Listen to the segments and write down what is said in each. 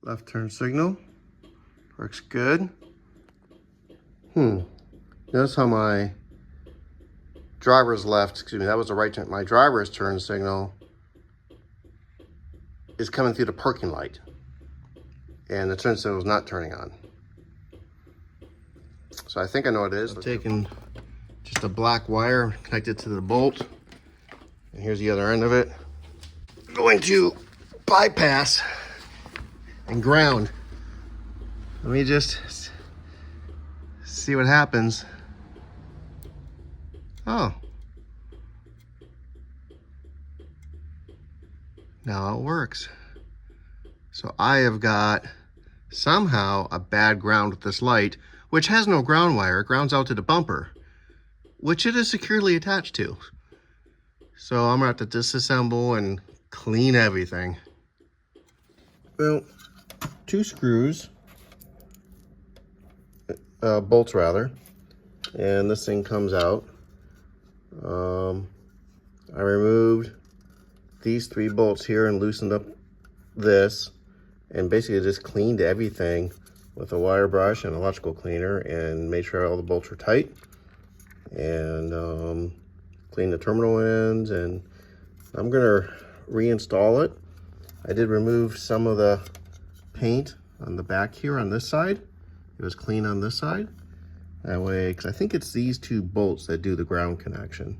Left turn signal. Works good. Notice how my driver's left, excuse me, that was the right turn. My driver's turn signal is coming through the parking light. And the turn signal is not turning on. So I think I know what it is. I'm taking just a black wire connected to the bolt. And here's the other end of it. I'm going to bypass and ground. Let me just see what happens. Oh. Now it works. So I have got somehow a bad ground with this light, which has no ground wire. It grounds out to the bumper, which it is securely attached to. So I'm gonna have to disassemble and clean everything. Well, 2 screws, bolts rather, and this thing comes out. I removed these 3 bolts here and loosened up this, and basically just cleaned everything with a wire brush and electrical cleaner and made sure all the bolts were tight, and cleaned the terminal ends, and I'm gonna reinstall it. I did remove some of the paint on the back here on this side. It was clean on this side. That way, because I think it's these 2 bolts that do the ground connection,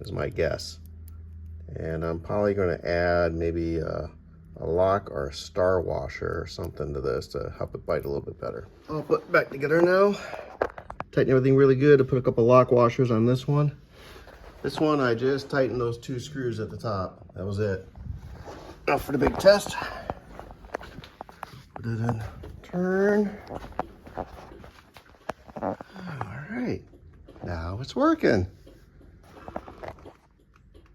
is my guess. And I'm probably gonna add maybe a lock or a star washer or something to this to help it bite a little bit better. I'll put it back together now. Tighten everything really good. To put a couple lock washers on this one. This one, I just tightened those 2 screws at the top. That was it. Now for the big test. Put it in turn. All right, now it's working.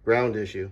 Ground issue.